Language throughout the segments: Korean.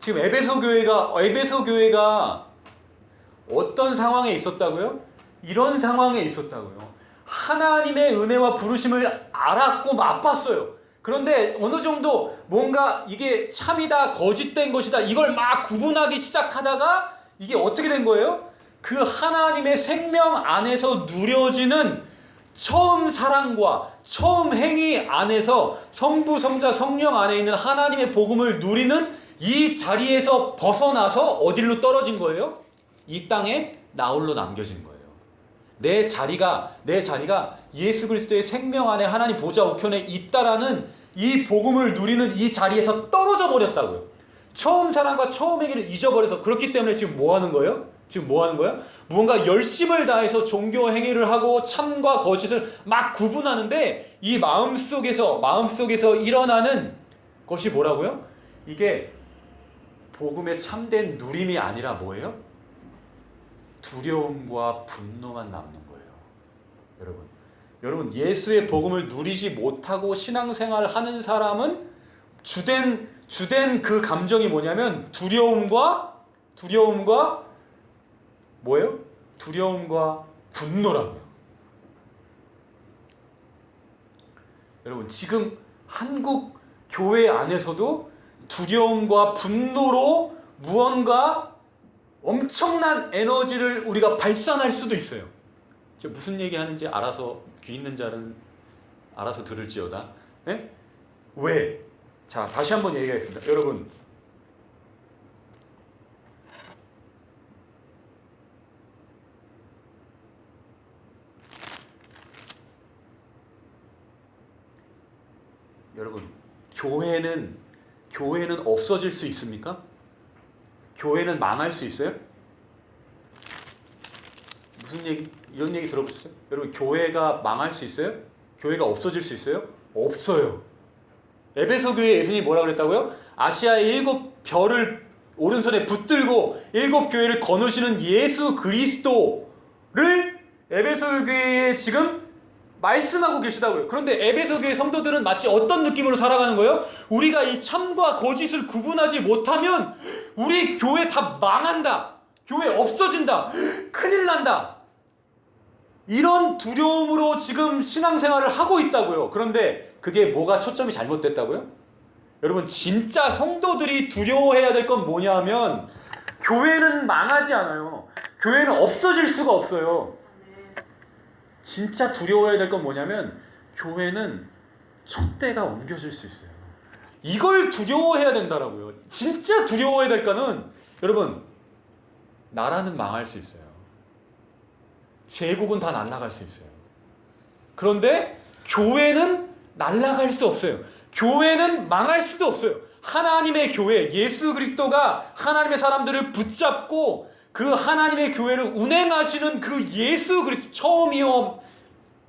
지금 에베소 교회가 어떤 상황에 있었다고요? 이런 상황에 있었다고요. 하나님의 은혜와 부르심을 알았고 맛봤어요. 그런데 어느 정도 뭔가 이게 참이다, 거짓된 것이다, 이걸 막 구분하기 시작하다가 이게 어떻게 된 거예요? 그 하나님의 생명 안에서 누려지는 처음 사랑과 처음 행위 안에서 성부, 성자, 성령 안에 있는 하나님의 복음을 누리는 이 자리에서 벗어나서 어디로 떨어진 거예요? 이 땅에 나홀로 남겨진 거예요. 내 자리가 예수 그리스도의 생명 안에 하나님 보좌 우편에 있다라는 이 복음을 누리는 이 자리에서 떨어져 버렸다고요. 처음 사랑과 처음 행위를 잊어버려서. 그렇기 때문에 지금 뭐 하는 거예요? 무언가 열심을 다해서 종교 행위를 하고 참과 거짓을 막 구분하는데 이 마음속에서 일어나는 것이 뭐라고요? 이게 복음의 참된 누림이 아니라 뭐예요? 두려움과 분노만 남는 거예요. 여러분 예수의 복음을 누리지 못하고 신앙생활을 하는 사람은 주된 그 감정이 뭐냐면 두려움과 뭐예요? 두려움과 분노라고요. 여러분 지금 한국 교회 안에서도 두려움과 분노로 무언가 엄청난 에너지를 우리가 발산할 수도 있어요. 제가 무슨 얘기하는지 알아서 귀 있는 자는 알아서 들을지어다. 네? 왜? 자, 다시 한번 얘기하겠습니다. 여러분, 교회는 없어질 수 있습니까? 교회는 망할 수 있어요? 이런 얘기 들어보셨어요? 여러분, 교회가 망할 수 있어요? 교회가 없어질 수 있어요? 없어요. 에베소 교회 예수님이 뭐라고 그랬다고요? 아시아의 7별을 오른손에 붙들고 7교회를 거느시는 예수 그리스도를 에베소 교회에 지금 말씀하고 계시다고요. 그런데 에베소 교회 성도들은 마치 어떤 느낌으로 살아가는 거예요? 우리가 이 참과 거짓을 구분하지 못하면 우리 교회 다 망한다. 교회 없어진다. 큰일 난다. 이런 두려움으로 지금 신앙생활을 하고 있다고요. 그런데 그게 뭐가 초점이 잘못됐다고요? 여러분 진짜 성도들이 두려워해야 될 건 뭐냐 하면 교회는 망하지 않아요. 교회는 없어질 수가 없어요. 진짜 두려워해야 될 건 뭐냐면 교회는 촛대가 옮겨질 수 있어요. 이걸 두려워해야 된다라고요. 진짜 두려워해야 될 거는 여러분 나라는 망할 수 있어요. 제국은 다 날아갈 수 있어요. 그런데 교회는 날아갈 수 없어요. 교회는 망할 수도 없어요. 하나님의 교회, 예수 그리스도가 하나님의 사람들을 붙잡고 그 하나님의 교회를 운행하시는 그 예수 그리스도, 처음이요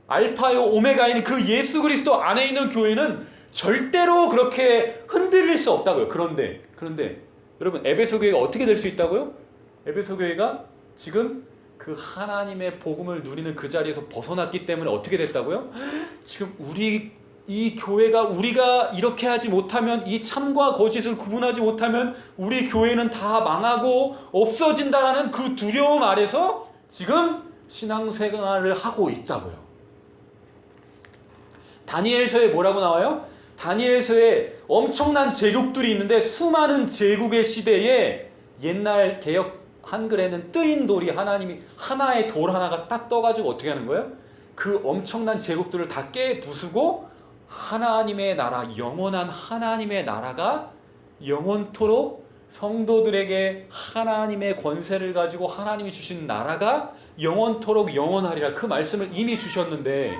알파요 오메가인 그 예수 그리스도 안에 있는 교회는 절대로 그렇게 흔들릴 수 없다고요. 그런데 여러분 에베소 교회가 어떻게 될 수 있다고요? 에베소 교회가 지금 그 하나님의 복음을 누리는 그 자리에서 벗어났기 때문에 어떻게 됐다고요? 지금 이 교회가 우리가 이렇게 하지 못하면, 이 참과 거짓을 구분하지 못하면 우리 교회는 다 망하고 없어진다라는 그 두려움 아래서 지금 신앙생활을 하고 있다고요. 다니엘서에 뭐라고 나와요? 다니엘서에 엄청난 제국들이 있는데 수많은 제국의 시대에 옛날 개역 한글에는 뜨인 돌이 하나의 돌 하나가 딱 떠가지고 어떻게 하는 거예요? 그 엄청난 제국들을 다 깨부수고 하나님의 나라, 영원한 하나님의 나라가 영원토록 성도들에게 하나님의 권세를 가지고 하나님이 주신 나라가 영원토록 영원하리라, 그 말씀을 이미 주셨는데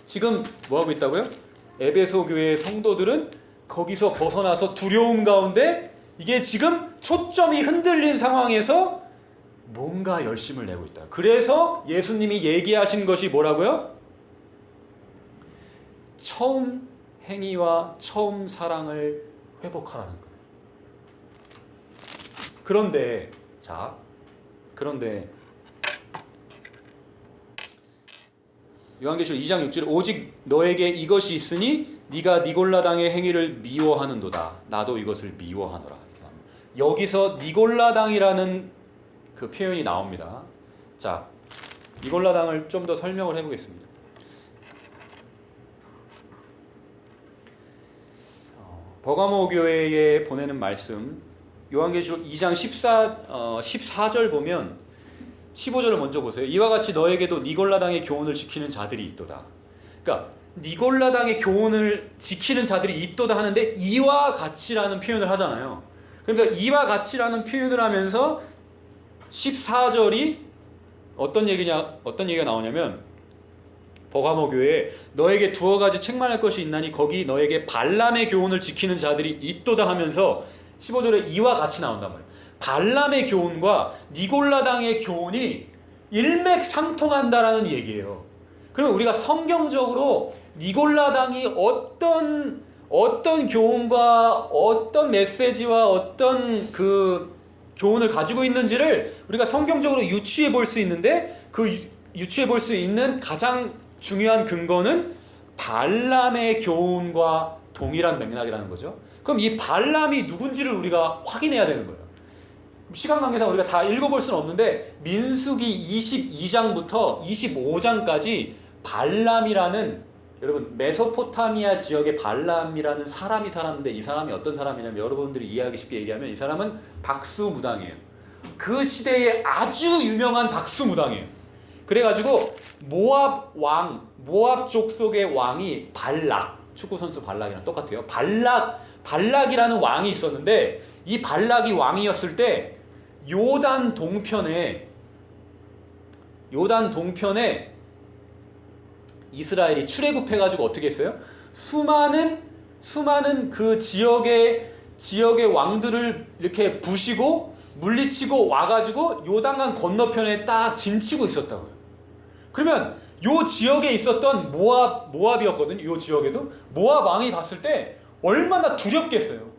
지금 뭐하고 있다고요? 에베소 교회의 성도들은 거기서 벗어나서 두려움 가운데 이게 지금 초점이 흔들린 상황에서 뭔가 열심을 내고 있다. 그래서 예수님이 얘기하신 것이 뭐라고요? 처음 행위와 처음 사랑을 회복하라는 거예요. 그런데 요한계시록 2장 6절 오직 너에게 이것이 있으니 네가 니골라당의 행위를 미워하는도다. 나도 이것을 미워하노라. 이렇게 나옵니다. 여기서 니골라당이라는 그 표현이 나옵니다. 자, 니골라당을 좀 더 설명을 해보겠습니다. 버가모 교회에 보내는 말씀, 요한계시록 2장 14절 보면 15절을 먼저 보세요. 이와 같이 너에게도 니골라당의 교훈을 지키는 자들이 있도다. 그러니까 니골라당의 교훈을 지키는 자들이 있도다 하는데 이와 같이라는 표현을 하잖아요. 그러니까 이와 같이라는 표현을 하면서 14절이 어떤 얘기가 나오냐면 버가모 교회에 너에게 두어 가지 책망할 것이 있나니 거기 너에게 발람의 교훈을 지키는 자들이 있도다 하면서 15절에 이와 같이 나온단 말이에요. 발람의 교훈과 니골라당의 교훈이 일맥상통한다라는 얘기예요. 그러면 우리가 성경적으로 니골라당이 어떤 교훈과 어떤 메시지와 어떤 그 교훈을 가지고 있는지를 우리가 성경적으로 유추해 볼 수 있는데 그 유추해 볼 수 있는 가장 중요한 근거는 발람의 교훈과 동일한 맥락이라는 거죠. 그럼 이 발람이 누군지를 우리가 확인해야 되는 거예요. 시간 관계상 우리가 다 읽어볼 수는 없는데 민수기 22장부터 25장까지 발람이라는, 여러분 메소포타미아 지역에 발람이라는 사람이 살았는데 이 사람이 어떤 사람이냐면 여러분들이 이해하기 쉽게 얘기하면 이 사람은 박수무당이에요. 그 시대에 아주 유명한 박수무당이에요. 그래가지고 모압 족속의 왕이 발락, 축구선수 발락이랑 똑같아요. 발락이라는 왕이 있었는데 이 발락이 왕이었을 때 요단 동편에 이스라엘이 출애굽해가지고 어떻게 했어요? 수많은 그 지역의 왕들을 이렇게 부시고 물리치고 와가지고 요단강 건너편에 딱 진치고 있었다고요. 그러면 요 지역에 있었던 모압이었거든요. 요 지역에도 모압 왕이 봤을 때 얼마나 두렵겠어요.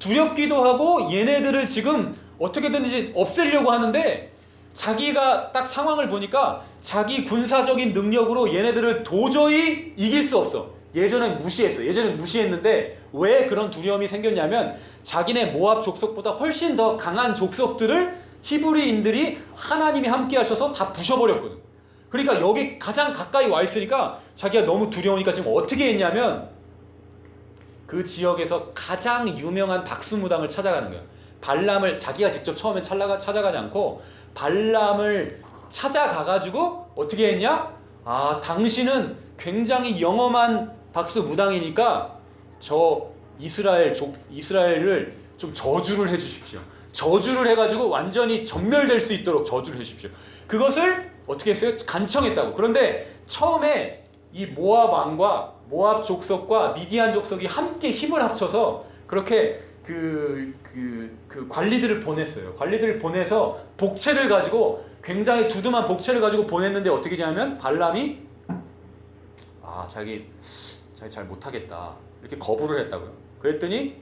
두렵기도 하고 얘네들을 지금 어떻게든지 없애려고 하는데 자기가 딱 상황을 보니까 자기 군사적인 능력으로 얘네들을 도저히 이길 수 없어. 예전엔 무시했는데 왜 그런 두려움이 생겼냐면 자기네 모압 족속보다 훨씬 더 강한 족속들을 히브리인들이 하나님이 함께 하셔서 다 부셔버렸거든. 그러니까 여기 가장 가까이 와 있으니까 자기가 너무 두려우니까 지금 어떻게 했냐면 그 지역에서 가장 유명한 박수무당을 찾아가는 거예요. 발람을 자기가 직접 처음에 찾아가지 않고 발람을 찾아가가지고 어떻게 했냐? 아, 당신은 굉장히 영험한 박수무당이니까 저 이스라엘을 좀 저주를 해주십시오. 저주를 해가지고 완전히 전멸될 수 있도록 저주를 해주십시오. 그것을 어떻게 했어요? 간청했다고. 그런데 처음에 이 모압 왕과 모압 족속과 미디안 족속이 함께 힘을 합쳐서 그렇게 그 관리들을 보냈어요. 관리들을 보내서 복채를 가지고, 굉장히 두툼한 복채를 가지고 보냈는데 어떻게 되냐면 발람이 자기 잘 못하겠다 이렇게 거부를 했다고요. 그랬더니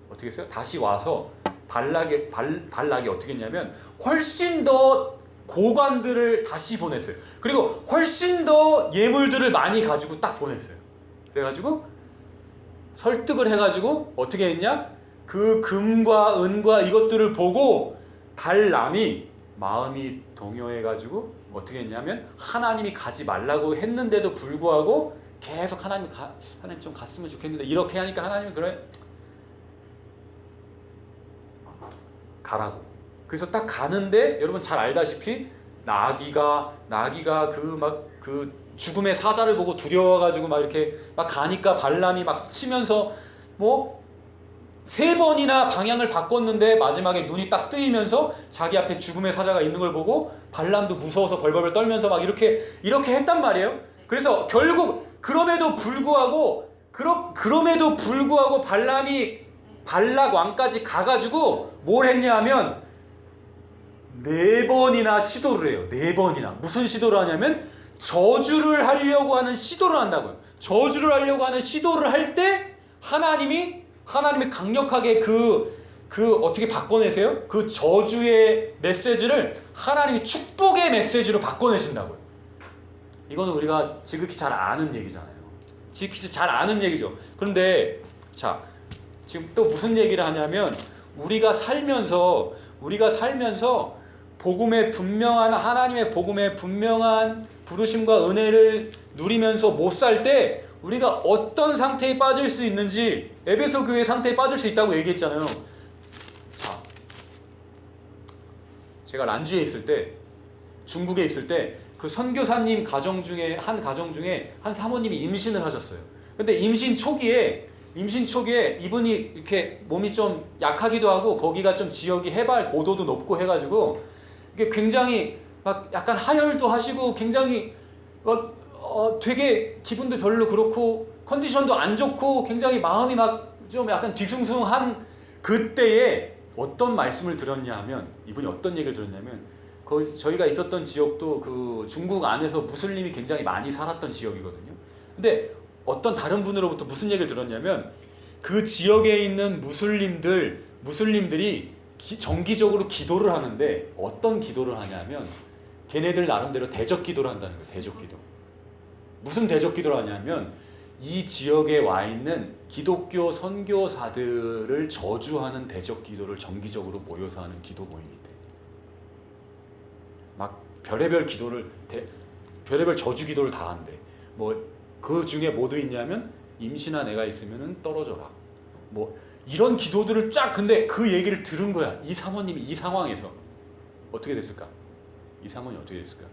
어떻게 했어요? 다시 와서 발락이 어떻게 했냐면 훨씬 더 고관들을 다시 보냈어요. 그리고 훨씬 더 예물들을 많이 가지고 딱 보냈어요. 그래가지고 설득을 해가지고 어떻게 했냐? 그 금과 은과 이것들을 보고 발람이 마음이 동요해가지고 어떻게 했냐면 하나님이 가지 말라고 했는데도 불구하고 계속 하나님 좀 갔으면 좋겠는데 이렇게 하니까 하나님이 그래 가라고. 그래서 딱 가는데 여러분 잘 알다시피 나귀가 그 죽음의 사자를 보고 두려워가지고 막 이렇게 막 가니까 발람이 막 치면서 뭐 3번이나 방향을 바꿨는데 마지막에 눈이 딱 뜨이면서 자기 앞에 죽음의 사자가 있는 걸 보고 발람도 무서워서 벌벌 떨면서 막 이렇게 했단 말이에요. 그래서 결국 그럼에도 불구하고 발람이 발락 왕까지 가가지고 뭘 했냐 하면 4번이나 시도를 해요. 4번이나. 무슨 시도를 하냐면 저주를 하려고 하는 시도를 한다고요. 저주를 하려고 하는 시도를 할 때 하나님이 강력하게 어떻게 바꿔내세요? 그 저주의 메시지를 하나님이 축복의 메시지로 바꿔내신다고요. 이거는 우리가 지극히 잘 아는 얘기잖아요. 지키지 잘 아는 얘기죠. 그런데 자, 지금 또 무슨 얘기를 하냐면 우리가 살면서 복음의 분명한 하나님의 복음의 분명한 부르심과 은혜를 누리면서 못 살 때 우리가 어떤 상태에 빠질 수 있는지 에베소 교회 상태에 빠질 수 있다고 얘기했잖아요. 자, 제가 란주에 있을 때, 중국에 있을 때 그 선교사님 가정 중에 한 사모님이 임신을 하셨어요. 근데 임신 초기에 이분이 이렇게 몸이 좀 약하기도 하고 거기가 좀 지역이 해발 고도도 높고 해가지고 이게 굉장히 막 약간 하혈도 하시고 굉장히 막 되게 기분도 별로 그렇고 컨디션도 안 좋고 굉장히 마음이 막 좀 약간 뒤숭숭한 그때에 어떤 말씀을 들었냐 하면 이분이 어떤 얘기를 들었냐면 저희가 있었던 지역도 그 중국 안에서 무슬림이 굉장히 많이 살았던 지역이거든요. 근데 어떤 다른 분으로부터 무슨 얘기를 들었냐면 그 지역에 있는 무슬림들이 정기적으로 기도를 하는데 어떤 기도를 하냐면 걔네들 나름대로 대적 기도를 한다는 거예요. 대적 기도. 무슨 대적 기도를 하냐면 이 지역에 와 있는 기독교 선교사들을 저주하는 대적 기도를 정기적으로 모여서 하는 기도 모임인데 막 별의별 저주 기도를 다 한대. 뭐 그 중에 뭐 들있냐면 임신한 애가 있으면은 떨어져라. 뭐 이런 기도들을 쫙. 근데 그 얘기를 들은 거야. 이 사모님이 이 상황에서 어떻게 됐을까? 이 사모님이 어떻게 됐을까?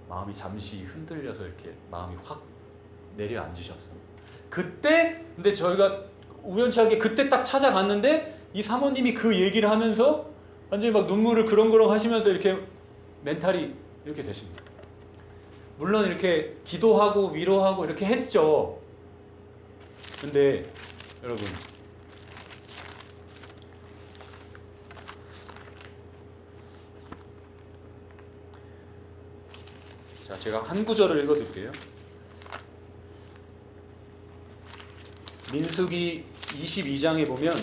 마음이 잠시 흔들려서 이렇게 마음이 확 내려앉으셨어. 그때 근데 저희가 우연치 않게 그때 딱 찾아갔는데 이 사모님이 그 얘기를 하면서 완전히 막 눈물을 그렁그렁 하시면서 이렇게 멘탈이 이렇게 되십니다. 물론 이렇게 기도하고 위로하고 이렇게 했죠. 근데 여러분 자, 제가 한 구절을 읽어드릴게요. 민수기 22장에 보면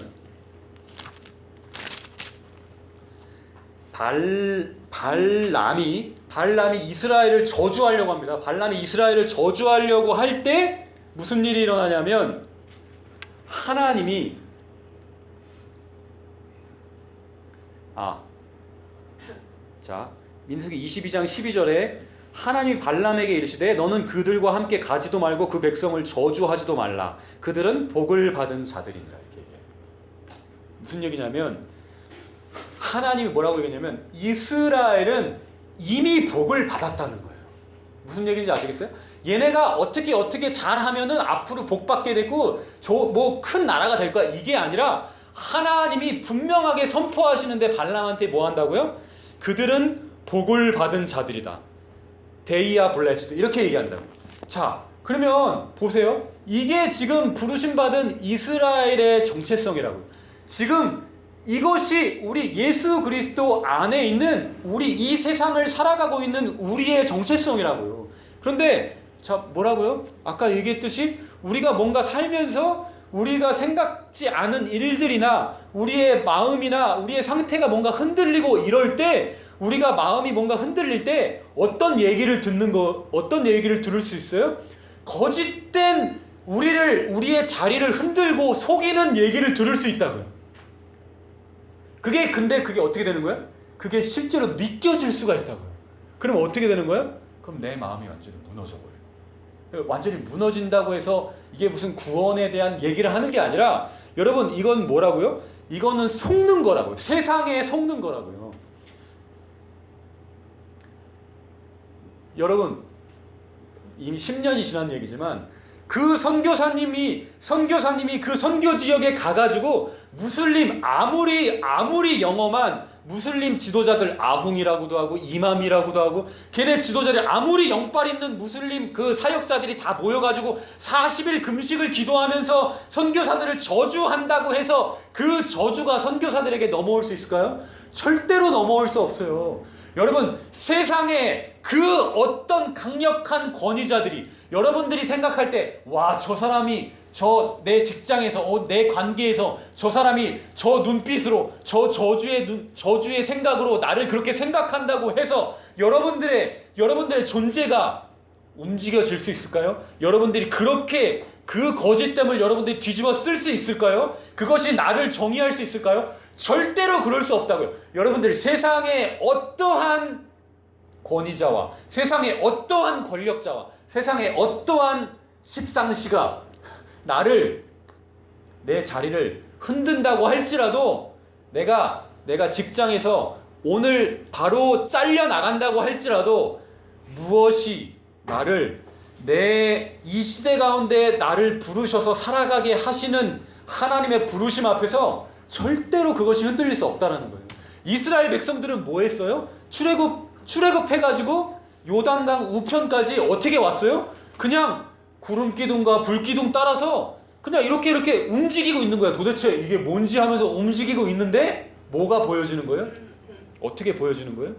발람이 이스라엘을 저주하려고 합니다. 발람이 이스라엘을 저주하려고 할 때 무슨 일이 일어나냐면 하나님이 민수기 22장 12절에 하나님이 발람에게 이르시되 너는 그들과 함께 가지도 말고 그 백성을 저주하지도 말라. 그들은 복을 받은 자들이니라. 이렇게 얘기해요. 무슨 얘기냐면 하나님이 뭐라고 얘기했냐면 이스라엘은 이미 복을 받았다는 거예요. 무슨 얘기인지 아시겠어요? 얘네가 어떻게 잘하면은 앞으로 복 받게 되고 뭐 큰 나라가 될 거야. 이게 아니라 하나님이 분명하게 선포하시는데 발람한테 뭐 한다고요? 그들은 복을 받은 자들이다. They are blessed. 이렇게 얘기한다고. 자, 그러면 보세요. 이게 지금 부르심받은 이스라엘의 정체성이라고요. 지금 이것이 우리 예수 그리스도 안에 있는 우리 이 세상을 살아가고 있는 우리의 정체성이라고요. 그런데 자, 뭐라고요? 아까 얘기했듯이 우리가 뭔가 살면서 우리가 생각지 않은 일들이나 우리의 마음이나 우리의 상태가 뭔가 흔들리고 이럴 때 우리가 마음이 뭔가 흔들릴 때 어떤 얘기를 들을 수 있어요? 거짓된 우리의 자리를 흔들고 속이는 얘기를 들을 수 있다고요. 근데 그게 어떻게 되는 거야? 그게 실제로 믿겨질 수가 있다고요. 그럼 어떻게 되는 거야? 그럼 내 마음이 완전히 무너져버려요. 완전히 무너진다고 해서 이게 무슨 구원에 대한 얘기를 하는 게 아니라 여러분 이건 뭐라고요? 이거는 속는 거라고요. 세상에 속는 거라고요. 여러분 이미 10년이 지난 얘기지만 그 선교사님이 그 선교 지역에 가가지고 무슬림 아무리 영험한 무슬림 지도자들 아흥이라고도 하고 이맘이라고도 하고 걔네 지도자들 아무리 영빨 있는 무슬림 그 사역자들이 다 모여가지고 40일 금식을 기도하면서 선교사들을 저주한다고 해서 그 저주가 선교사들에게 넘어올 수 있을까요? 절대로 넘어올 수 없어요. 여러분 세상에 그 어떤 강력한 권위자들이 여러분들이 생각할 때 와, 저 사람이 내 직장에서 내 관계에서 저 사람이 저 눈빛으로 저 저주의 생각으로 나를 그렇게 생각한다고 해서 여러분들의 존재가 움직여질 수 있을까요? 여러분들이 그렇게 그 거짓됨을 여러분들이 뒤집어 쓸 수 있을까요? 그것이 나를 정의할 수 있을까요? 절대로 그럴 수 없다고요. 여러분들이 세상의 어떠한 권위자와 세상의 어떠한 권력자와 세상의 어떠한 십상시가 나를, 내 자리를 흔든다고 할지라도, 내가 직장에서 오늘 바로 잘려 나간다고 할지라도 무엇이 나를, 내 이 시대 가운데 나를 부르셔서 살아가게 하시는 하나님의 부르심 앞에서 절대로 그것이 흔들릴 수 없다라는 거예요. 이스라엘 백성들은 뭐 했어요? 출애굽해가지고 요단강 우편까지 어떻게 왔어요? 그냥 구름 기둥과 불 기둥 따라서 그냥 이렇게 움직이고 있는 거야. 도대체 이게 뭔지 하면서 움직이고 있는데 뭐가 보여지는 거예요? 어떻게 보여지는 거예요?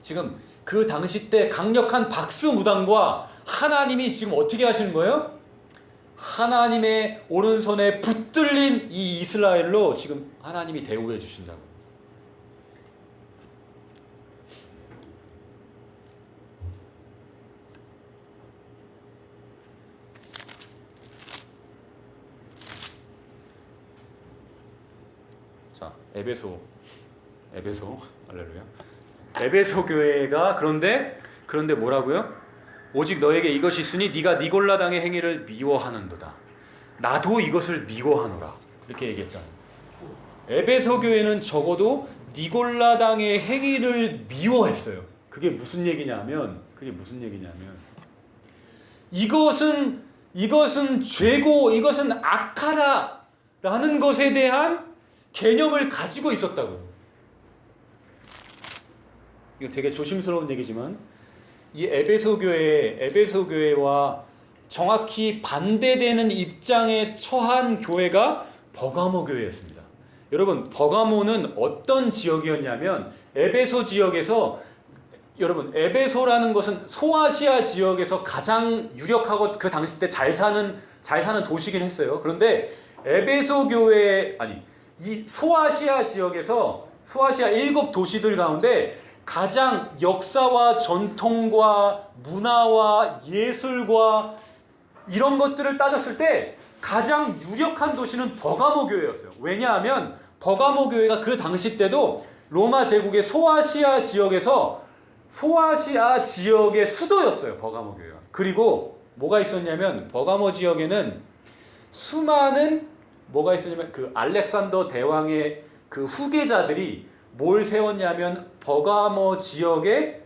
지금 그 당시 때 강력한 박수 무당과 하나님이 지금 어떻게 하시는 거예요? 하나님의 오른손에 붙들린 이 이스라엘로 지금 하나님이 대우해 주신다고. 자, 에베소 할렐루야. 에베소 교회가 그런데 뭐라고요? 오직 너에게 이것이 있으니 네가 니골라당의 행위를 미워하는도다. 나도 이것을 미워하노라. 이렇게 얘기했잖아요. 에베소 교회는 적어도 니골라당의 행위를 미워했어요. 그게 무슨 얘기냐면 이것은 죄고 이것은 악하다라는 것에 대한 개념을 가지고 있었다고요. 이거 되게 조심스러운 얘기지만 이 에베소 교회와 정확히 반대되는 입장에 처한 교회가 버가모 교회였습니다. 여러분, 버가모는 어떤 지역이었냐면 에베소 지역에서, 여러분, 에베소라는 것은 소아시아 지역에서 가장 유력하고 그 당시 때 잘 사는 도시긴 했어요. 그런데 에베소 교회, 이 소아시아 지역에서 소아시아 7도시들 가운데 가장 역사와 전통과 문화와 예술과 이런 것들을 따졌을 때 가장 유력한 도시는 버가모 교회였어요. 왜냐하면 버가모 교회가 그 당시 때도 로마 제국의 소아시아 지역의 수도였어요. 버가모 교회가. 그리고 뭐가 있었냐면 버가모 지역에는 수많은 뭐가 있었냐면 그 알렉산더 대왕의 그 후계자들이 뭘 세웠냐면 버가모 지역을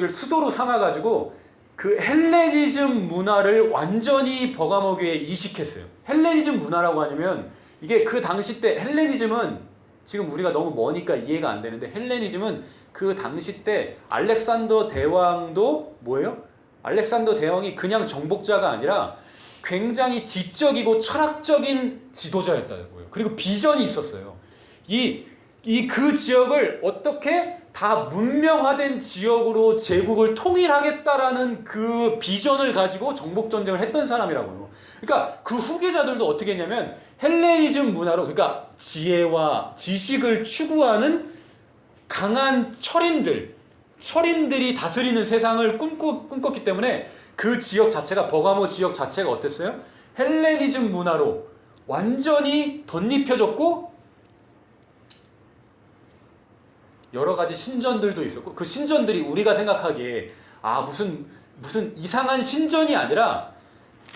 수도로 삼아가지고 그 헬레니즘 문화를 완전히 버가모 교회에 이식했어요. 헬레니즘 문화라고 하냐면 이게 그 당시 때 헬레니즘은 지금 우리가 너무 머니까 이해가 안 되는데, 헬레니즘은 그 당시 때 알렉산더 대왕도 뭐예요? 알렉산더 대왕이 그냥 정복자가 아니라 굉장히 지적이고 철학적인 지도자였다고요. 그리고 비전이 있었어요. 그 지역을 어떻게 다 문명화된 지역으로 제국을 통일하겠다라는 그 비전을 가지고 정복전쟁을 했던 사람이라고요. 그러니까 그 후계자들도 어떻게 했냐면 헬레니즘 문화로, 그러니까 지혜와 지식을 추구하는 강한 철인들이 다스리는 세상을 꿈꿨기 때문에 그 지역 자체가, 버가모 지역 자체가 어땠어요? 헬레니즘 문화로 완전히 덧입혀졌고 여러 가지 신전들도 있었고, 그 신전들이 우리가 생각하기에 무슨 이상한 신전이 아니라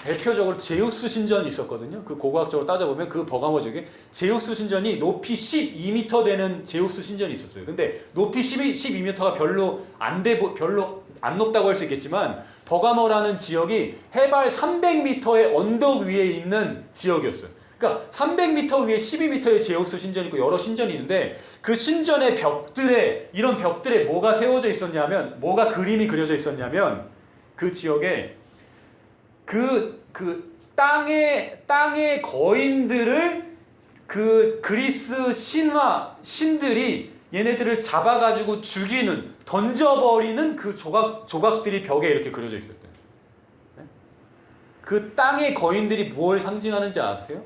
대표적으로 제우스 신전이 있었거든요. 그 고고학적으로 따져보면 그 버가모 지역에 제우스 신전이 높이 12m 되는 제우스 신전이 있었어요. 근데 높이 12m가 별로 안 높다고 할 수 있겠지만 버가모라는 지역이 해발 300m의 언덕 위에 있는 지역이었어요. 그러니까 300m 위에 12m의 제우스 신전이 있고 여러 신전이 있는데, 그 신전의 이런 벽들에 뭐가 세워져 있었냐면, 뭐가 그림이 그려져 있었냐면, 그 지역에 그 땅의 거인들을 그 그리스 신들이 얘네들을 잡아가지고 던져버리는 그 조각들이 벽에 이렇게 그려져 있었대요. 그 땅의 거인들이 무엇을 상징하는지 아세요?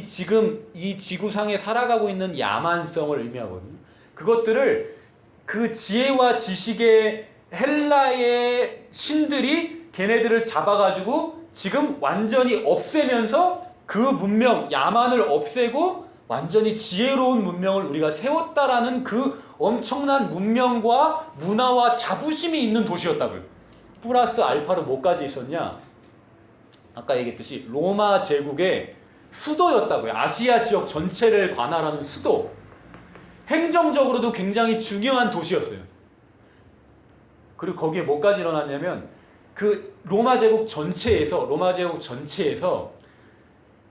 지금 이 지구상에 살아가고 있는 야만성을 의미하거든요. 그것들을 그 지혜와 지식의 헬라의 신들이 걔네들을 잡아가지고 지금 완전히 없애면서 그 문명 야만을 없애고 완전히 지혜로운 문명을 우리가 세웠다라는 그 엄청난 문명과 문화와 자부심이 있는 도시였다고요. 플러스 알파로 뭐까지 있었냐? 아까 얘기했듯이 로마 제국의 수도였다고요. 아시아 지역 전체를 관할하는 수도. 행정적으로도 굉장히 중요한 도시였어요. 그리고 거기에 뭐까지 일어났냐면 그 로마 제국 전체에서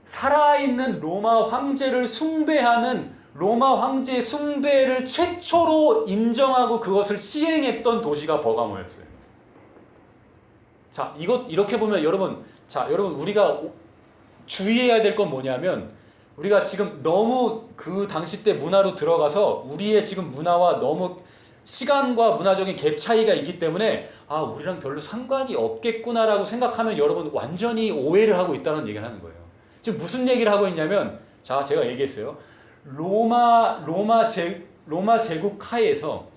살아있는 로마 황제를 숭배하는 로마 황제의 숭배를 최초로 인정하고 그것을 시행했던 도시가 버가모였어요. 자, 이렇게 보면 여러분 우리가 주의해야 될 건 뭐냐면 우리가 지금 너무 그 당시 때 문화로 들어가서 우리의 지금 문화와 너무 시간과 문화적인 갭 차이가 있기 때문에 우리랑 별로 상관이 없겠구나라고 생각하면 여러분 완전히 오해를 하고 있다는 얘기를 하는 거예요. 지금 무슨 얘기를 하고 있냐면 자, 제가 얘기했어요. 로마 제국 하에서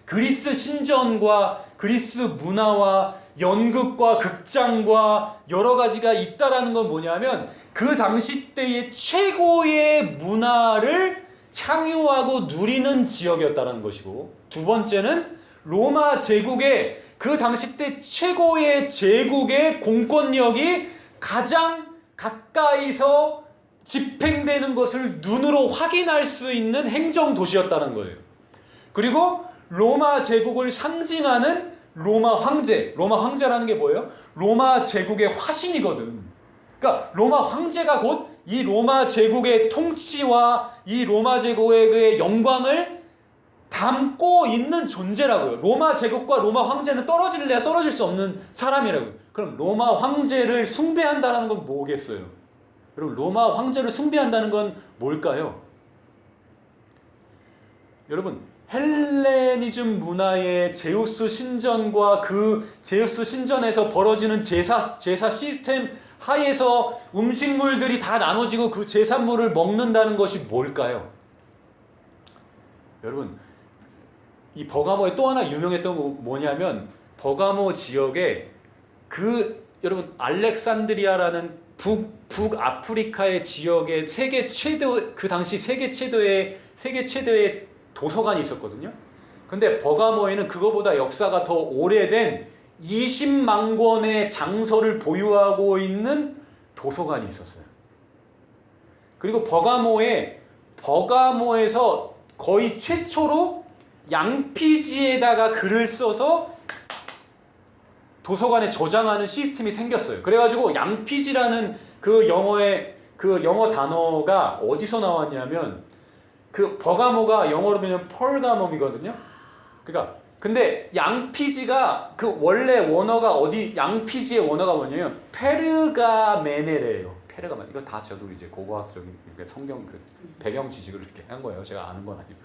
그리스 신전과 그리스 문화와 연극과 극장과 여러 가지가 있다라는 건 뭐냐면 그 당시 때의 최고의 문화를 향유하고 누리는 지역이었다는 것이고, 두 번째는 로마 제국의 그 당시 때 최고의 제국의 공권력이 가장 가까이서 집행되는 것을 눈으로 확인할 수 있는 행정 도시였다는 거예요. 그리고 로마 제국을 상징하는 로마 황제라는 게 뭐예요? 로마 제국의 화신이거든. 그러니까 로마 황제가 곧 이 로마 제국의 통치와 이 로마 제국의 영광을 담고 있는 존재라고요. 로마 제국과 로마 황제는 떨어질래야 떨어질 수 없는 사람이라고요. 그럼 로마 황제를 숭배한다는 건 뭐겠어요? 여러분, 로마 황제를 숭배한다는 건 뭘까요? 여러분, 헬레니즘 문화의 제우스 신전과 그 제우스 신전에서 벌어지는 제사 시스템 하에서 음식물들이 다 나눠지고 그 제사물을 먹는다는 것이 뭘까요? 여러분, 이 버가모에 또 하나 유명했던 거 뭐냐면 버가모 지역에 여러분 알렉산드리아라는 북아프리카의 지역에 그 당시 세계 최대의 도서관이 있었거든요. 근데 버가모에는 그거보다 역사가 더 오래된 20만 권의 장서를 보유하고 있는 도서관이 있었어요. 그리고 버가모에서 거의 최초로 양피지에다가 글을 써서 도서관에 저장하는 시스템이 생겼어요. 그래가지고 양피지라는 그 영어 단어가 어디서 나왔냐면 그 버가모가 영어로 보면 펄가mom이거든요. 그러니까 근데 양피지가 그 원래 원어가 양피지의 원어가 뭐냐면 페르가메네래요. 페르가메. 이거 다 저도 이제 고고학적인 성경 그 배경 지식을 이렇게 한 거예요. 제가 아는 건 아니고.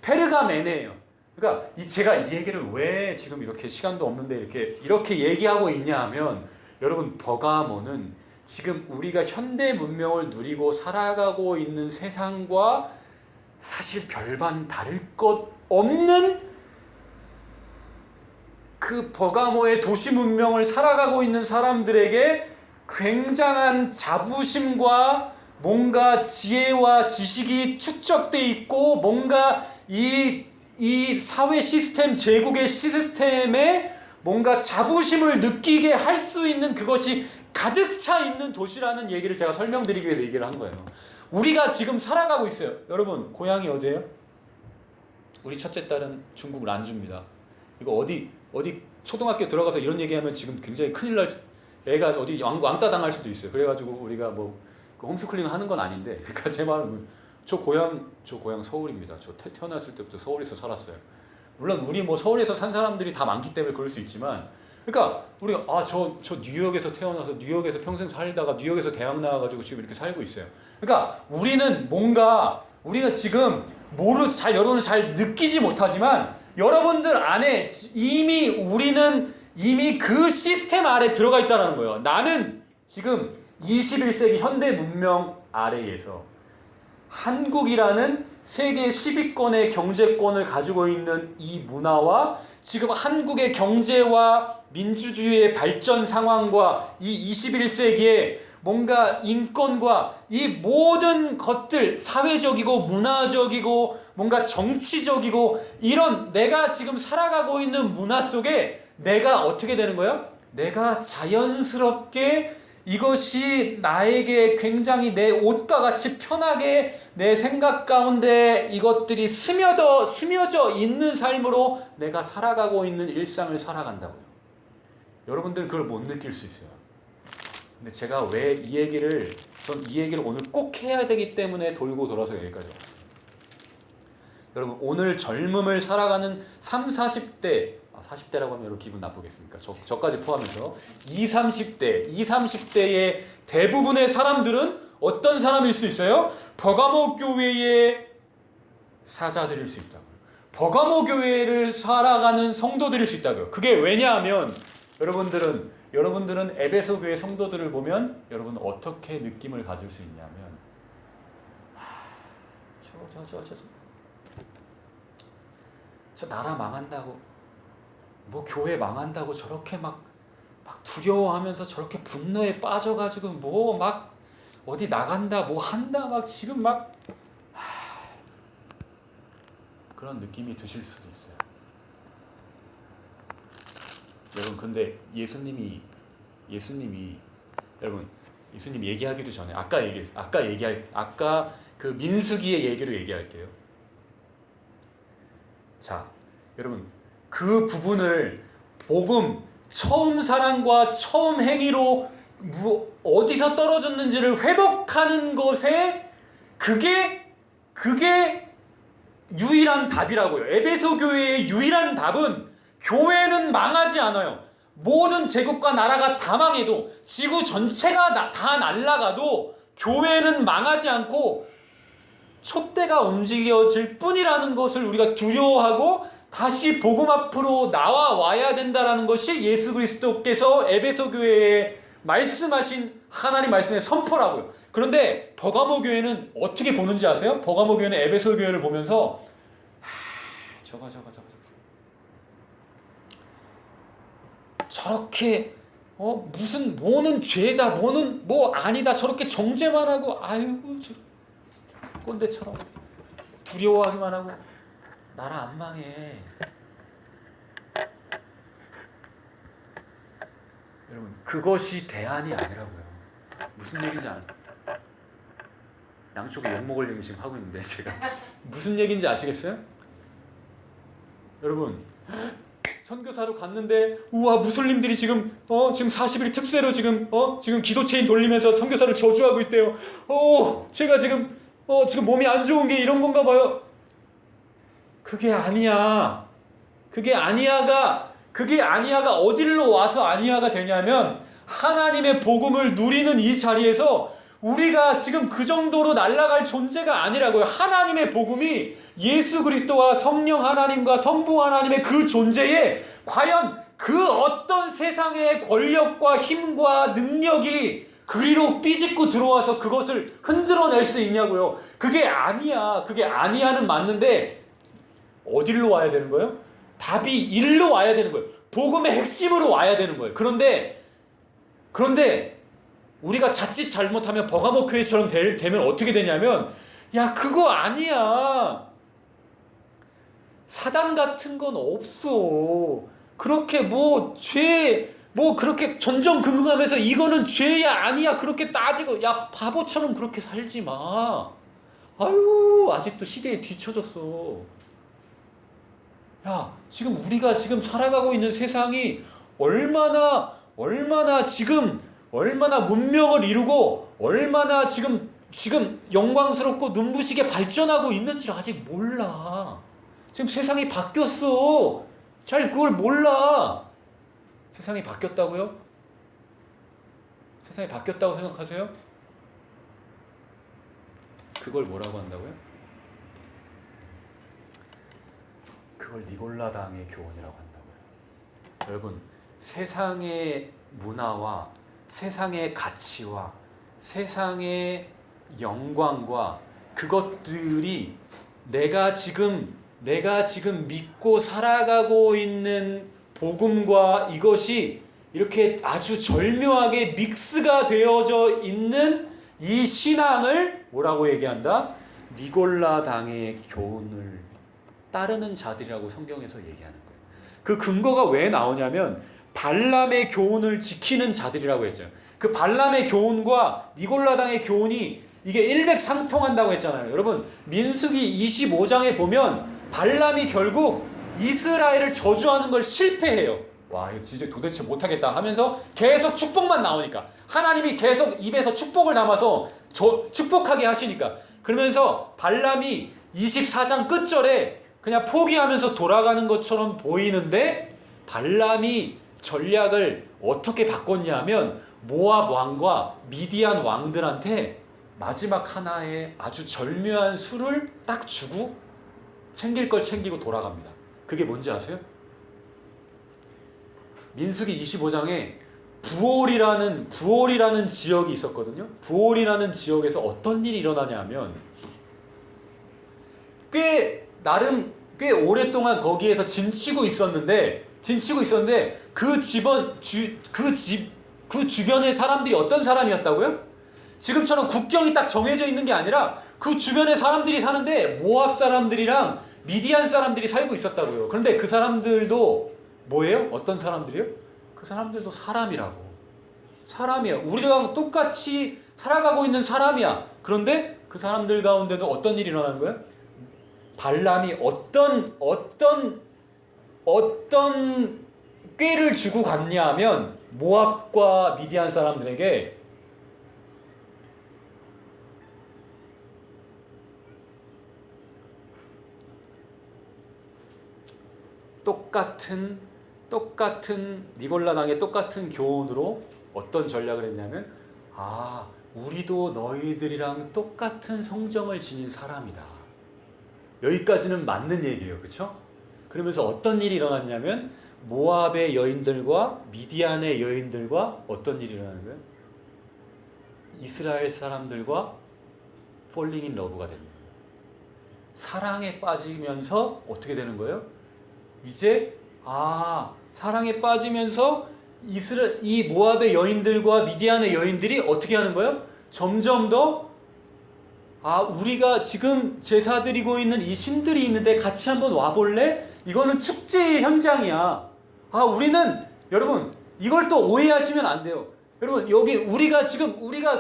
페르가메네예요. 그러니까 제가 이 얘기를 왜 지금 이렇게 시간도 없는데 이렇게 얘기하고 있냐 하면 여러분, 버가모는 지금 우리가 현대 문명을 누리고 살아가고 있는 세상과 사실 별반 다를 것 없는 그 버가모의 도시 문명을 살아가고 있는 사람들에게 굉장한 자부심과 뭔가 지혜와 지식이 축적돼 있고 뭔가 이 사회 시스템, 제국의 시스템에 뭔가 자부심을 느끼게 할 수 있는 그것이 가득 차 있는 도시라는 얘기를 제가 설명드리기 위해서 얘기를 한 거예요. 우리가 지금 살아가고 있어요. 여러분, 고향이 어디예요? 우리 첫째 딸은 중국 란주입니다. 이거 어디 초등학교 들어가서 이런 얘기하면 지금 굉장히 큰일 날, 애가 어디 왕따 당할 수도 있어요. 그래가지고 우리가 그 홈스쿨링 하는 건 아닌데, 그러니까 제 말은 저 고향 서울입니다. 저 태어났을 때부터 서울에서 살았어요. 물론 우리 서울에서 산 사람들이 다 많기 때문에 그럴 수 있지만, 그러니까 우리가 저 뉴욕에서 태어나서 뉴욕에서 평생 살다가 뉴욕에서 대학 나와가지고 지금 이렇게 살고 있어요. 그러니까 우리가 지금 여러분은 잘 느끼지 못하지만 여러분들 안에 우리는 이미 그 시스템 아래 들어가 있다는 거예요. 나는 지금 21세기 현대 문명 아래에서 한국이라는 세계 10위권의 경제권을 가지고 있는 이 문화와 지금 한국의 경제와 민주주의의 발전 상황과 이 21세기에 뭔가 인권과 이 모든 것들, 사회적이고 문화적이고 뭔가 정치적이고 이런 내가 지금 살아가고 있는 문화 속에 내가 어떻게 되는 거예요? 내가 자연스럽게 이것이 나에게 굉장히 내 옷과 같이 편하게 내 생각 가운데 이것들이 스며져 있는 삶으로 내가 살아가고 있는 일상을 살아간다고요. 여러분들은 그걸 못 느낄 수 있어요. 근데 제가 왜 전 이 얘기를 오늘 꼭 해야 되기 때문에 돌고 돌아서 여기까지 왔어요. 여러분, 오늘 젊음을 살아가는 30, 40대라고 하면 여러분 기분 나쁘겠습니까? 저까지 포함해서 30대의 대부분의 사람들은 어떤 사람일 수 있어요? 버가모 교회의 사자들일 수 있다고요. 버가모 교회를 살아가는 성도들일 수 있다고요. 그게 왜냐하면 여러분들은 에베소 교회 성도들을 보면 여러분 어떻게 느낌을 가질 수 있냐면 저 나라 망한다고 뭐 교회 망한다고 저렇게 막 두려워하면서 저렇게 분노에 빠져가지고 뭐 막 어디 나간다 뭐 한다 막 지금 막 그런 느낌이 드실 수도 있어요. 여러분, 근데 예수님이 여러분, 예수님 얘기하기도 전에 아까 그 민수기의 얘기로 얘기할게요. 자, 여러분, 그 부분을 복음 처음 사랑과 처음 행위로 어디서 떨어졌는지를 회복하는 것에 그게 유일한 답이라고요. 에베소 교회의 유일한 답은 교회는 망하지 않아요. 모든 제국과 나라가 다 망해도 지구 전체가 다 날아가도 교회는 망하지 않고 촛대가 움직여질 뿐이라는 것을 우리가 두려워하고 다시 복음 앞으로 나와야 된다라는 것이 예수 그리스도께서 에베소 교회에 말씀하신 하나님 말씀의 선포라고요. 그런데 버가모 교회는 어떻게 보는지 아세요? 버가모 교회는 에베소 교회를 보면서 저렇게 무슨 뭐는 죄다 뭐는 뭐 아니다 저렇게 정죄만 하고 아이고 저 꼰대처럼 두려워하기만 하고 나라 안 망해. 여러분, 그것이 대안이 아니라고요. 무슨 얘기인지 양쪽에 욕먹을 얘기 지금 하고 있는데 제가 무슨 얘기인지 아시겠어요? 여러분, 선교사로 갔는데 우와 무슬림들이 지금 40일 특세로 지금 기도 체인 돌리면서 선교사를 저주하고 있대요. 제가 지금 몸이 안 좋은 게 이런 건가 봐요. 그게 아니야. 그게 아니야가 어디로 와서 아니야가 되냐면 하나님의 복음을 누리는 이 자리에서 우리가 지금 그 정도로 날아갈 존재가 아니라고요. 하나님의 복음이 예수 그리스도와 성령 하나님과 성부 하나님의 그 존재에 과연 그 어떤 세상의 권력과 힘과 능력이 그리로 삐짓고 들어와서 그것을 흔들어낼 수 있냐고요. 그게 아니야는 맞는데 어디로 와야 되는 거예요? 답이 일로 와야 되는 거예요. 복음의 핵심으로 와야 되는 거예요. 그런데 우리가 자칫 잘못하면 버가모 교회처럼 되면 어떻게 되냐면 야 그거 아니야. 사단 같은 건 없어. 그렇게 그렇게 전전긍긍하면서 이거는 죄야 아니야 그렇게 따지고 야 바보처럼 그렇게 살지 마. 아유 아직도 시대에 뒤처졌어. 야 지금 우리가 지금 살아가고 있는 세상이 얼마나 문명을 이루고 얼마나 지금 영광스럽고 눈부시게 발전하고 있는지를 아직 몰라. 지금 세상이 바뀌었어. 잘 그걸 몰라. 세상이 바뀌었다고요? 세상이 바뀌었다고 생각하세요? 그걸 뭐라고 한다고요? 그걸 니골라당의 교훈이라고 한다고요. 여러분, 세상의 문화와 세상의 가치와 세상의 영광과 그것들이 내가 지금 내가 지금 믿고 살아가고 있는 복음과 이것이 이렇게 아주 절묘하게 믹스가 되어져 있는 이 신앙을 뭐라고 얘기한다? 니골라당의 교훈을 따르는 자들이라고 성경에서 얘기하는 거예요. 그 근거가 왜 나오냐면 발람의 교훈을 지키는 자들이라고 했죠. 그 발람의 교훈과 니골라당의 교훈이 이게 일맥상통한다고 했잖아요. 여러분, 민수기 25장에 보면 발람이 결국 이스라엘을 저주하는 걸 실패해요. 와, 이거 진짜 도대체 못하겠다 하면서 계속 축복만 나오니까, 하나님이 계속 입에서 축복을 담아서 축복하게 하시니까, 그러면서 발람이 24장 끝절에 그냥 포기하면서 돌아가는 것처럼 보이는데, 발람이 전략을 어떻게 바꿨냐면 모압 왕과 미디안 왕들한테 마지막 하나의 아주 절묘한 수를 딱 주고 챙길 걸 챙기고 돌아갑니다. 그게 뭔지 아세요? 민수기 25장에 부올이라는 지역이 있었거든요. 부올이라는 지역에서 어떤 일이 일어나냐 하면 꽤 오랫동안 거기에서 진치고 있었는데 그 주변의 사람들이 어떤 사람이었다고요? 지금처럼 국경이 딱 정해져 있는 게 아니라 그 주변에 사람들이 사는데 모압 사람들이랑 미디안 사람들이 살고 있었다고요. 그런데 그 사람들도 뭐예요? 어떤 사람들이요? 그 사람들도 사람이라고. 사람이야. 우리랑 똑같이 살아가고 있는 사람이야. 그런데 그 사람들 가운데도 어떤 일이 일어나는 거예요? 발람이 어떤 꾀를 주고 갔냐 하면 모압과 미디안 사람들에게 똑같은 니골라당의 똑같은 교훈으로 어떤 전략을 했냐면, 우리도 너희들이랑 똑같은 성정을 지닌 사람이다. 여기까지는 맞는 얘기예요. 그렇죠? 그러면서 어떤 일이 일어났냐면 모압의 여인들과 미디안의 여인들과 어떤 일이 일어나는 거예요? 이스라엘 사람들과 falling in love가 되는 거예요. 사랑에 빠지면서 어떻게 되는 거예요? 이제 사랑에 빠지면서 이 모압의 여인들과 미디안의 여인들이 어떻게 하는 거예요? 점점 더 우리가 지금 제사 드리고 있는 이 신들이 있는데 같이 한번 와볼래? 이거는 축제의 현장이야. 우리는, 여러분, 이걸 또 오해하시면 안 돼요. 여러분, 여기 우리가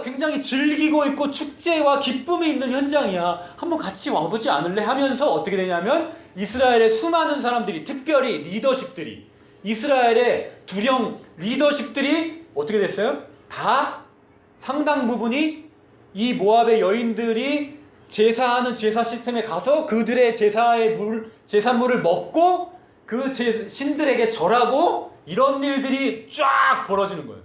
굉장히 즐기고 있고 축제와 기쁨이 있는 현장이야. 한번 같이 와보지 않을래? 하면서 어떻게 되냐면 이스라엘의 수많은 사람들이, 특별히 리더십들이, 이스라엘의 두령 리더십들이 어떻게 됐어요? 다 상당 부분이 이 모압의 여인들이 제사하는 제사 시스템에 가서 그들의 제사물을 먹고 그 신들에게 절하고, 이런 일들이 쫙 벌어지는 거예요.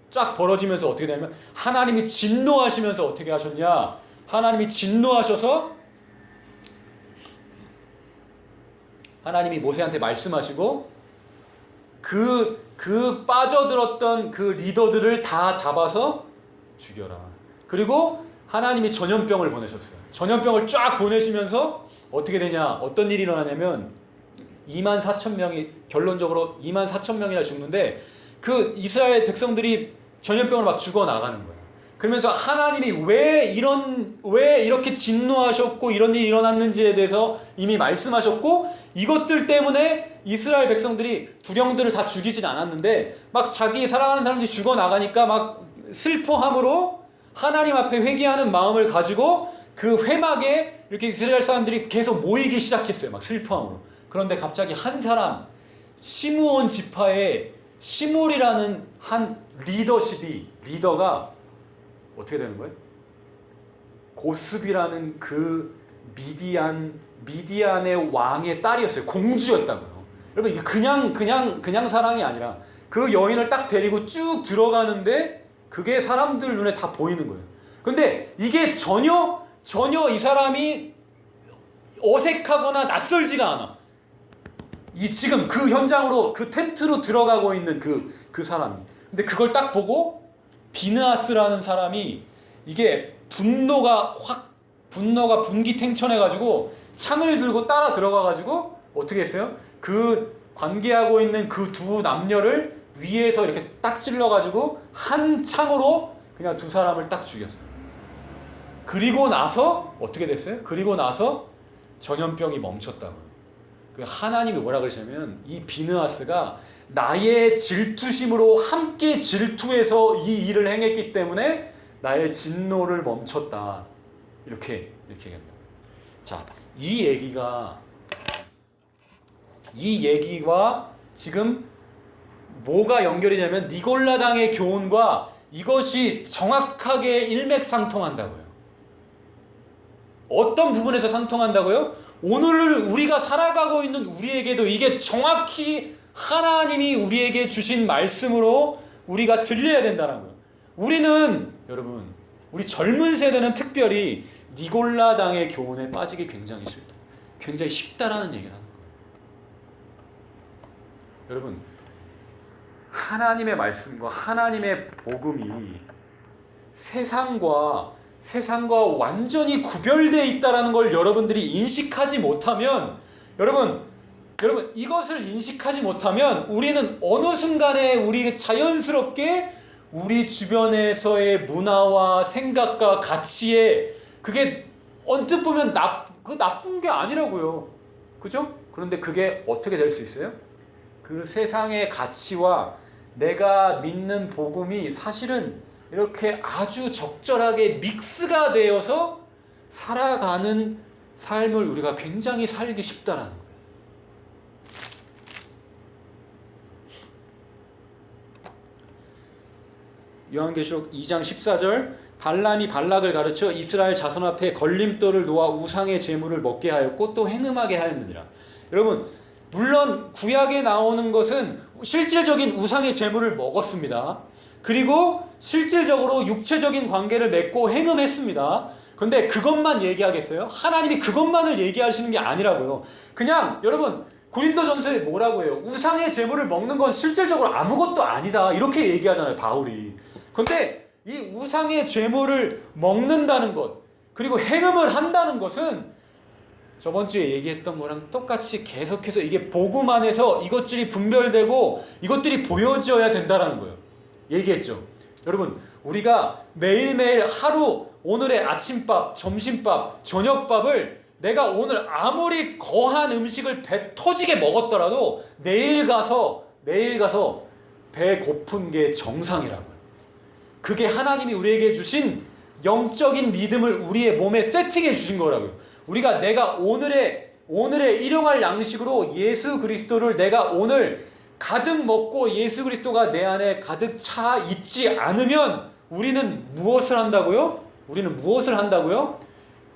쫙 벌어지면서 어떻게 되냐면 하나님이 진노하시면서 어떻게 하셨냐? 하나님이 진노하셔서 하나님이 모세한테 말씀하시고 그 빠져들었던 그 리더들을 다 잡아서 죽여라. 그리고 하나님이 전염병을 보내셨어요. 전염병을 쫙 보내시면서 어떻게 되냐? 어떤 일이 일어나냐면 24,000명이, 결론적으로 24,000명이나 죽는데 그 이스라엘 백성들이 전염병으로 막 죽어나가는 거예요. 그러면서 하나님이 왜 이렇게 진노하셨고 이런 일이 일어났는지에 대해서 이미 말씀하셨고, 이것들 때문에 이스라엘 백성들이 두령들을 다 죽이진 않았는데 막 자기 사랑하는 사람들이 죽어나가니까 막 슬퍼함으로 하나님 앞에 회개하는 마음을 가지고 그 회막에 이렇게 이스라엘 사람들이 계속 모이기 시작했어요. 막 슬퍼함으로. 그런데 갑자기 한 사람, 시므온 지파의 시므리라는 한 리더가 어떻게 되는 거예요? 고스비라는 그 미디안의 왕의 딸이었어요. 공주였다고요. 여러분, 이게 그냥 사랑이 아니라 그 여인을 딱 데리고 쭉 들어가는데 그게 사람들 눈에 다 보이는 거예요. 근데 이게 전혀 이 사람이 어색하거나 낯설지가 않아. 이 지금 그 현장으로, 그 텐트로 들어가고 있는 그 사람이. 근데 그걸 딱 보고 비느하스라는 사람이, 이게 분노가 확 분노가 분기탱천해가지고 창을 들고 따라 들어가가지고 어떻게 했어요? 그 관계하고 있는 그 두 남녀를 위에서 이렇게 딱 찔러가지고 한 창으로 그냥 두 사람을 딱 죽였어요. 그리고 나서 어떻게 됐어요? 그리고 나서 전염병이 멈췄다고요. 그 하나님이 뭐라 그러시냐면 이 비느하스가 나의 질투심으로 함께 질투해서 이 일을 행했기 때문에 나의 진노를 멈췄다. 이렇게 얘기한다. 자, 이 얘기와 지금 뭐가 연결이 되냐면 니골라당의 교훈과 이것이 정확하게 일맥상통한다고요. 어떤 부분에서 상통한다고요? 오늘 우리가 살아가고 있는 우리에게도 이게 정확히 하나님이 우리에게 주신 말씀으로 우리가 들려야 된다는 거예요. 우리는 여러분, 우리 젊은 세대는 특별히 니골라당의 교훈에 빠지기 굉장히 싫다. 굉장히 쉽다라는 얘기를 하는 거예요. 여러분, 하나님의 말씀과 하나님의 복음이 세상과 완전히 구별되어 있다라는 걸 여러분들이 인식하지 못하면 여러분 이것을 인식하지 못하면 우리는 어느 순간에 우리 자연스럽게 우리 주변에서의 문화와 생각과 가치에 그게 언뜻 보면 나쁜 게 아니라고요. 그죠? 그런데 그게 어떻게 될 수 있어요? 그 세상의 가치와 내가 믿는 복음이 사실은 이렇게 아주 적절하게 믹스가 되어서 살아가는 삶을 우리가 굉장히 살기 쉽다라는 거예요. 요한계시록 2장 14절 발람이 발락을 가르쳐 이스라엘 자손 앞에 걸림돌을 놓아 우상의 제물을 먹게 하였고 또 행음하게 하였느니라. 여러분, 물론 구약에 나오는 것은 실질적인 우상의 제물을 먹었습니다. 그리고 실질적으로 육체적인 관계를 맺고 행음했습니다. 그런데 그것만 얘기하겠어요? 하나님이 그것만을 얘기하시는 게 아니라고요. 그냥 여러분 고린도전서에 뭐라고 해요? 우상의 제물을 먹는 건 실질적으로 아무것도 아니다 이렇게 얘기하잖아요, 바울이. 그런데 이 우상의 제물을 먹는다는 것 그리고 행음을 한다는 것은 저번 주에 얘기했던 거랑 똑같이 계속해서 이게 복음 안에서 이것들이 분별되고 이것들이 보여져야 된다는 거예요. 얘기했죠. 여러분, 우리가 매일매일 하루 오늘의 아침밥, 점심밥, 저녁밥을 내가 오늘 아무리 거한 음식을 배 터지게 먹었더라도 내일 가서 배 고픈 게 정상이라고요. 그게 하나님이 우리에게 주신 영적인 리듬을 우리의 몸에 세팅해 주신 거라고요. 우리가 내가 오늘의 일용할 양식으로 예수 그리스도를 내가 오늘 가득 먹고 예수 그리스도가 내 안에 가득 차 있지 않으면 우리는 무엇을 한다고요?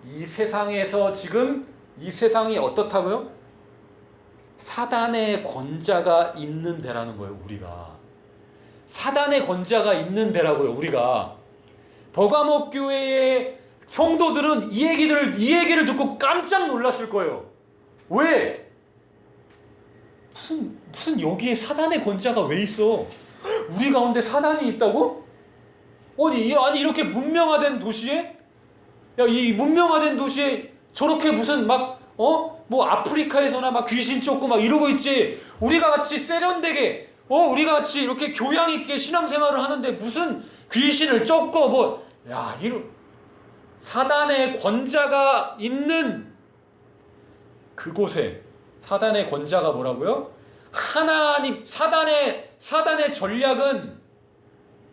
이 세상에서 지금 이 세상이 어떻다고요? 사단의 권자가 있는 데라는 거예요, 우리가. 사단의 권자가 있는 데라고요, 우리가. 버가모 교회의 성도들은 이 얘기를 듣고 깜짝 놀랐을 거예요. 왜? 무슨 여기에 사단의 권자가 왜 있어? 우리 가운데 사단이 있다고? 아니 이렇게 문명화된 도시에? 야, 이 문명화된 도시에 저렇게 무슨 뭐 아프리카에서나 막 귀신 쫓고 막 이러고 있지. 우리가 같이 세련되게 우리가 같이 이렇게 교양 있게 신앙생활을 하는데 무슨 귀신을 쫓고 사단의 권자가 있는 그곳에 사단의 권자가 뭐라고요? 사단의 전략은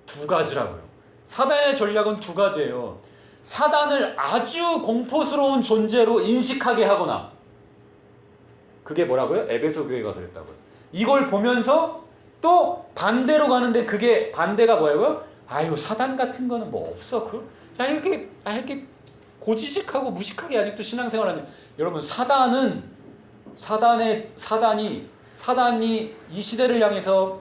두 가지라고요. 사단의 전략은 두 가지예요. 사단을 아주 공포스러운 존재로 인식하게 하거나, 그게 뭐라고요? 에베소 교회가 그랬다고요. 이걸 보면서 또 반대로 가는데 그게 반대가 뭐라고요? 아유, 사단 같은 거는 뭐 없어. 이렇게 고지식하고 무식하게 아직도 신앙생활하는. 여러분, 사단이 이 시대를 향해서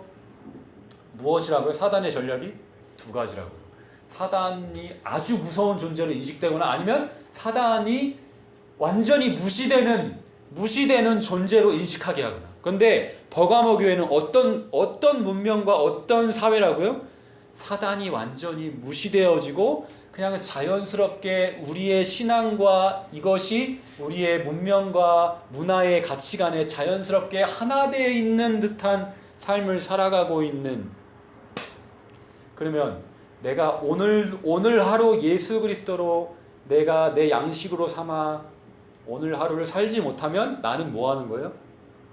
무엇이라고요? 사단의 전략이 두 가지라고요. 사단이 아주 무서운 존재로 인식되거나 아니면 사단이 완전히 무시되는 존재로 인식하게 하거나. 그런데 버가모 교회는 어떤 문명과 어떤 사회라고요? 사단이 완전히 무시되어지고 그냥 자연스럽게 우리의 신앙과 이것이 우리의 문명과 문화의 가치관에 자연스럽게 하나 되어 있는 듯한 삶을 살아가고 있는, 그러면 내가 오늘 하루 예수 그리스도로 내가 내 양식으로 삼아 오늘 하루를 살지 못하면 나는 뭐 하는 거예요?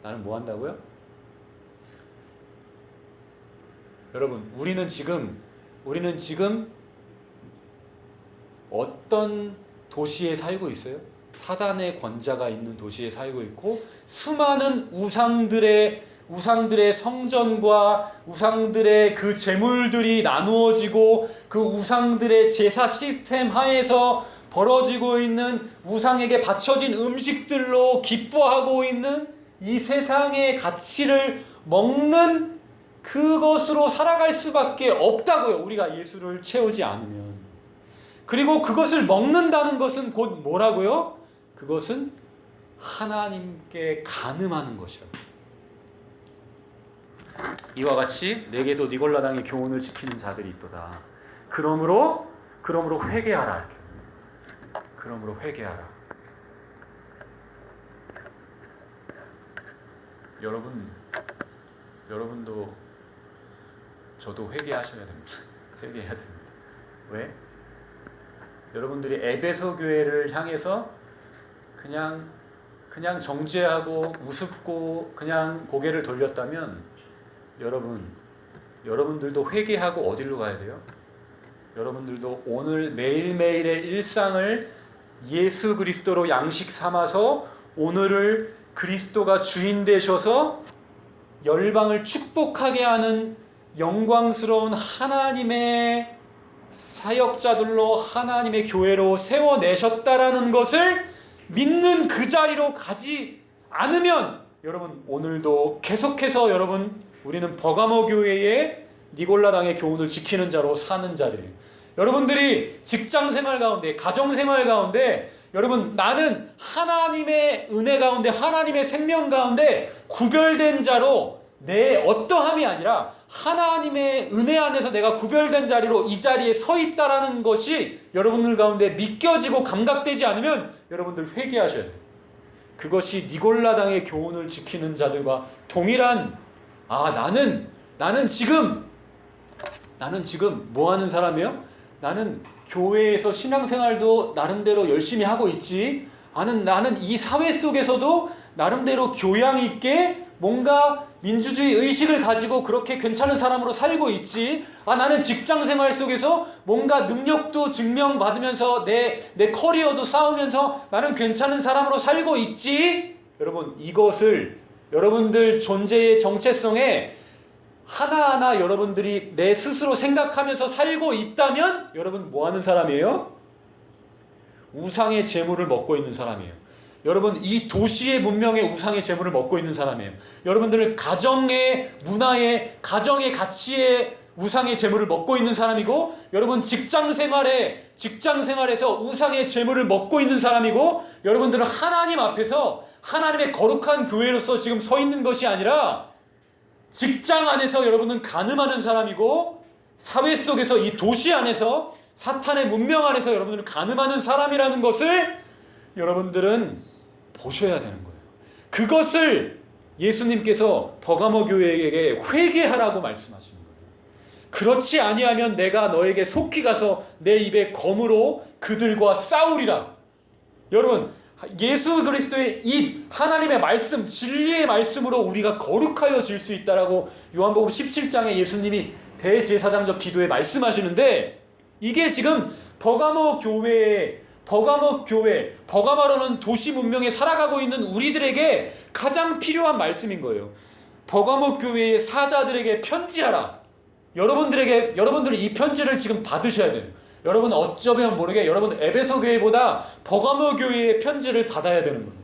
나는 뭐 한다고요? 여러분, 우리는 지금 어떤 도시에 살고 있어요? 사단의 권자가 있는 도시에 살고 있고, 수많은 우상들의 성전과 우상들의 그 제물들이 나누어지고, 그 우상들의 제사 시스템 하에서 벌어지고 있는 우상에게 바쳐진 음식들로 기뻐하고 있는 이 세상의 가치를 먹는 그것으로 살아갈 수밖에 없다고요. 우리가 예수를 채우지 않으면. 그리고 그것을 먹는다는 것은 곧 뭐라고요? 그것은 하나님께 간음하는 것이라고. 이와 같이 내게도 니골라당의 교훈을 지키는 자들이 있도다. 그러므로 회개하라. 이렇게. 그러므로 회개하라. 여러분도 저도 회개하셔야 됩니다. 회개해야 됩니다. 왜? 여러분들이 에베소 교회를 향해서 그냥 정죄하고 우습고 그냥 고개를 돌렸다면, 여러분들도 회개하고 어디로 가야 돼요? 여러분들도 오늘 매일매일의 일상을 예수 그리스도로 양식 삼아서 오늘을 그리스도가 주인 되셔서 열방을 축복하게 하는 영광스러운 하나님의 사역자들로 하나님의 교회로 세워내셨다라는 것을 믿는 그 자리로 가지 않으면, 여러분 오늘도 계속해서 우리는 버가모 교회의 니골라당의 교훈을 지키는 자로 사는 자들이에요. 여러분들이 직장생활 가운데, 가정생활 가운데, 여러분 나는 하나님의 은혜 가운데, 하나님의 생명 가운데 구별된 자로, 내 어떠함이 아니라 하나님의 은혜 안에서 내가 구별된 자리로 이 자리에 서 있다라는 것이 여러분들 가운데 믿겨지고 감각되지 않으면 여러분들 회개하셔야 돼요. 그것이 니골라당의 교훈을 지키는 자들과 동일한, 나는 지금 뭐 하는 사람이에요? 나는 교회에서 신앙생활도 나름대로 열심히 하고 있지. 나는 이 사회 속에서도 나름대로 교양 있게 뭔가 민주주의 의식을 가지고 그렇게 괜찮은 사람으로 살고 있지. 나는 직장생활 속에서 뭔가 능력도 증명받으면서 내 커리어도 쌓으면서 나는 괜찮은 사람으로 살고 있지. 여러분, 이것을 여러분들 존재의 정체성에 하나하나 여러분들이 내 스스로 생각하면서 살고 있다면 여러분 뭐 하는 사람이에요? 우상의 재물을 먹고 있는 사람이에요. 여러분, 이 도시의 문명의 우상의 재물을 먹고 있는 사람이에요. 여러분들은 가정의 문화의, 가정의 가치의 우상의 재물을 먹고 있는 사람이고, 여러분 직장생활에서 우상의 재물을 먹고 있는 사람이고, 여러분들은 하나님 앞에서 하나님의 거룩한 교회로서 지금 서 있는 것이 아니라 직장 안에서 여러분은 간음하는 사람이고, 사회 속에서 이 도시 안에서 사탄의 문명 안에서 여러분들은 간음하는 사람이라는 것을 여러분들은 보셔야 되는 거예요. 그것을 예수님께서 버가모 교회에게 회개하라고 말씀하시는 거예요. 그렇지 아니하면 내가 너에게 속히 가서 내 입에 검으로 그들과 싸우리라. 여러분, 예수 그리스도의 입, 하나님의 말씀, 진리의 말씀으로 우리가 거룩하여질 수 있다라고 요한복음 17장에 예수님이 대제사장적 기도에 말씀하시는데, 이게 지금 버가모 교회, 버가모라는 도시 문명에 살아가고 있는 우리들에게 가장 필요한 말씀인 거예요. 버가모 교회의 사자들에게 편지하라. 여러분들은 이 편지를 지금 받으셔야 돼요. 여러분 어쩌면 모르게 여러분 에베소 교회보다 버가모 교회의 편지를 받아야 되는 거예요.